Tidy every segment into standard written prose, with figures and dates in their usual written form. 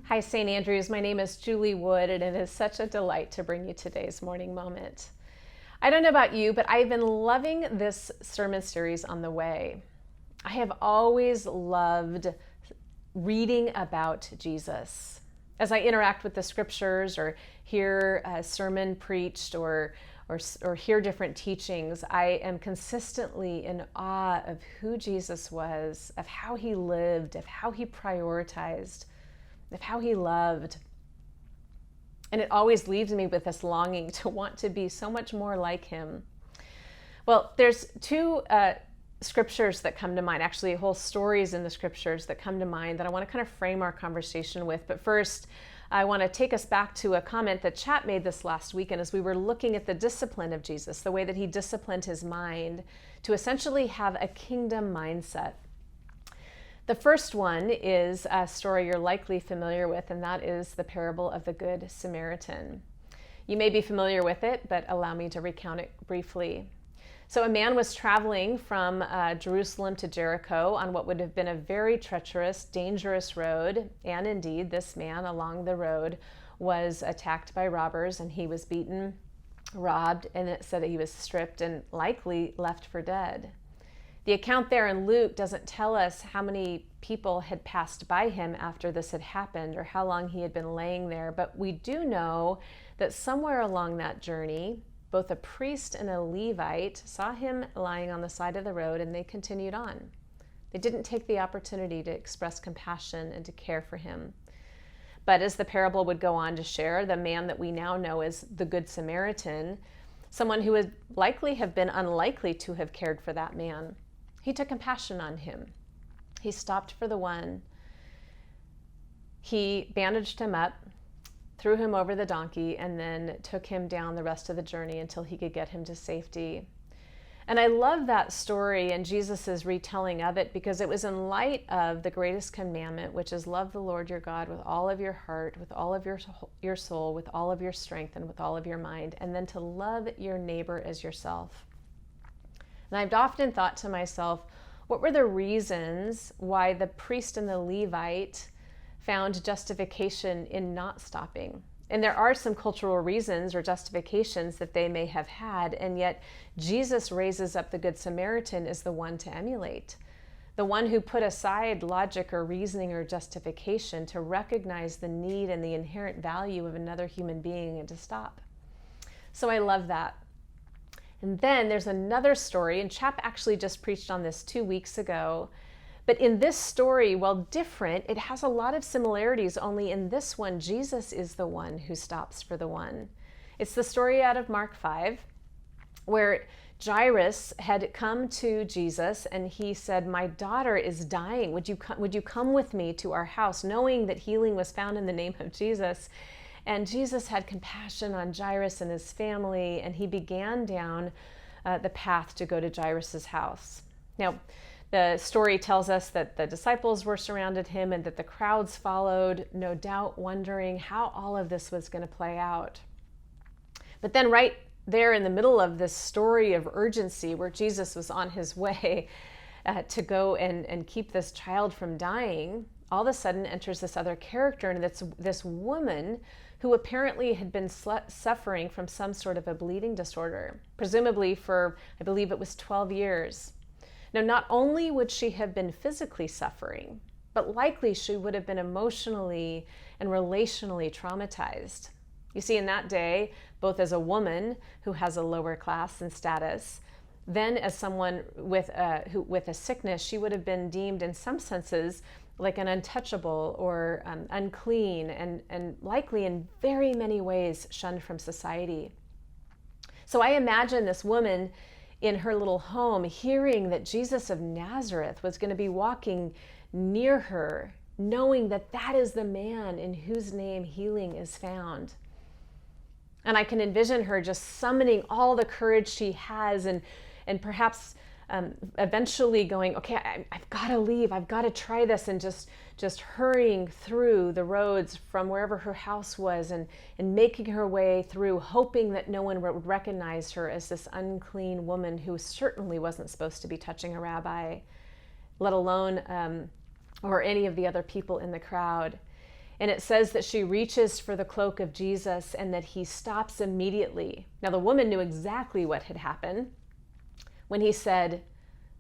Hi, St. Andrews. My name is Julie Wood, and it is such a delight to bring you today's morning moment. I don't know about you, but I've been loving this sermon series on the way. I have always loved reading about Jesus. As I interact with the scriptures or hear a sermon preached or hear different teachings, I am consistently in awe of who Jesus was, of how he lived, of how he prioritized, of how he loved. And it always leaves me with this longing to want to be so much more like him. Well, there's two scriptures that come to mind, actually whole stories in the scriptures that come to mind that I want to kind of frame our conversation with. But first, I want to take us back to a comment that Chat made this last weekend as we were looking at the discipline of Jesus, the way that he disciplined his mind to essentially have a kingdom mindset. The first one is a story you're likely familiar with, and that is the parable of the Good Samaritan. You may be familiar with it, but allow me to recount it briefly. So a man was traveling from Jerusalem to Jericho on what would have been a very treacherous, dangerous road, and indeed this man along the road was attacked by robbers, and he was beaten, robbed, and it said that he was stripped and likely left for dead. The account there in Luke doesn't tell us how many people had passed by him after this had happened or how long he had been laying there, but we do know that somewhere along that journey, both a priest and a Levite saw him lying on the side of the road, and they continued on. They didn't take the opportunity to express compassion and to care for him. But as the parable would go on to share, the man that we now know as the Good Samaritan, someone who would likely have been unlikely to have cared for that man, he took compassion on him. He stopped for the one. He bandaged him up, threw him over the donkey, and then took him down the rest of the journey until he could get him to safety. And I love that story and Jesus's retelling of it because it was in light of the greatest commandment, which is love the Lord your God with all of your heart, with all of your soul, with all of your strength, and with all of your mind, and then to love your neighbor as yourself. And I've often thought to myself, what were the reasons why the priest and the Levite found justification in not stopping? And there are some cultural reasons or justifications that they may have had, and yet Jesus raises up the Good Samaritan as the one to emulate, the one who put aside logic or reasoning or justification to recognize the need and the inherent value of another human being and to stop. So I love that. And then there's another story, and Chap actually just preached on this 2 weeks ago. But in this story, while different, it has a lot of similarities, only in this one, Jesus is the one who stops for the one. It's the story out of Mark 5, where Jairus had come to Jesus and he said, "My daughter is dying. Would you come with me to our house?" knowing that healing was found in the name of Jesus. And Jesus had compassion on Jairus and his family, and he began down the path to go to Jairus' house. Now, the story tells us that the disciples were surrounded him and that the crowds followed, no doubt wondering how all of this was going to play out. But then right there in the middle of this story of urgency where Jesus was on his way to go and keep this child from dying, all of a sudden enters this other character, and it's this woman who apparently had been suffering from some sort of a bleeding disorder, presumably for, I believe it was 12 years. Now, not only would she have been physically suffering, but likely she would have been emotionally and relationally traumatized. You see, in that day, both as a woman who has a lower class and status, then as someone with a sickness, she would have been deemed in some senses like an untouchable or unclean, and likely in very many ways shunned from society. So I imagine this woman in her little home hearing that Jesus of Nazareth was going to be walking near her, knowing that that is the man in whose name healing is found. And I can envision her just summoning all the courage she has and perhaps eventually going, okay, I've got to leave. I've got to try this, and just hurrying through the roads from wherever her house was and making her way through, hoping that no one would recognize her as this unclean woman who certainly wasn't supposed to be touching a rabbi, let alone or any of the other people in the crowd. And it says that she reaches for the cloak of Jesus and that he stops immediately. Now, the woman knew exactly what had happened when he said,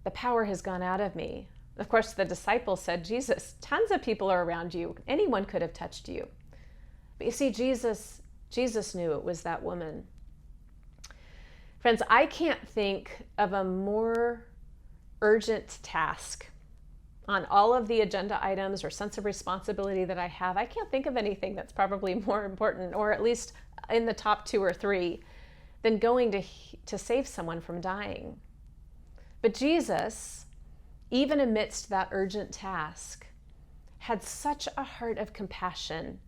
"The power has gone out of me." Of course, the disciples said, "Jesus, tons of people are around you. Anyone could have touched you." But you see, Jesus knew it was that woman. Friends, I can't think of a more urgent task on all of the agenda items or sense of responsibility that I have. I can't think of anything that's probably more important, or at least in the top 2 or 3, than going to save someone from dying. But Jesus, even amidst that urgent task, had such a heart of compassion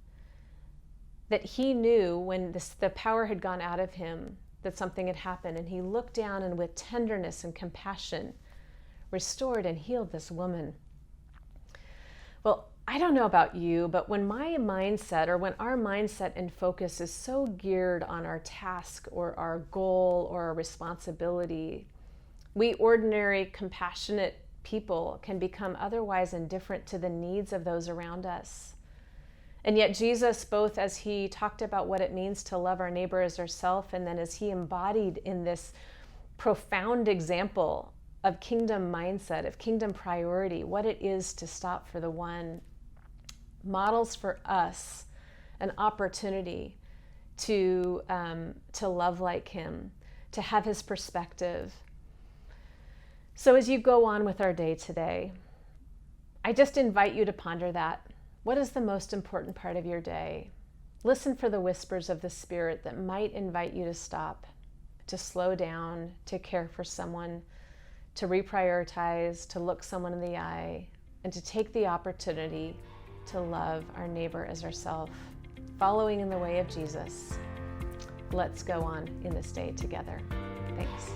that he knew when the power had gone out of him that something had happened, and he looked down and with tenderness and compassion restored and healed this woman. Well, I don't know about you, but when my mindset, or when our mindset and focus is so geared on our task or our goal or our responsibility, we ordinary, compassionate people can become otherwise indifferent to the needs of those around us. And yet Jesus, both as he talked about what it means to love our neighbor as ourselves, and then as he embodied in this profound example of kingdom mindset, of kingdom priority, what it is to stop for the one, models for us an opportunity to love like him, to have his perspective. So as you go on with our day today, I just invite you to ponder that. What is the most important part of your day? Listen for the whispers of the Spirit that might invite you to stop, to slow down, to care for someone, to reprioritize, to look someone in the eye, and to take the opportunity to love our neighbor as ourselves, following in the way of Jesus. Let's go on in this day together. Thanks.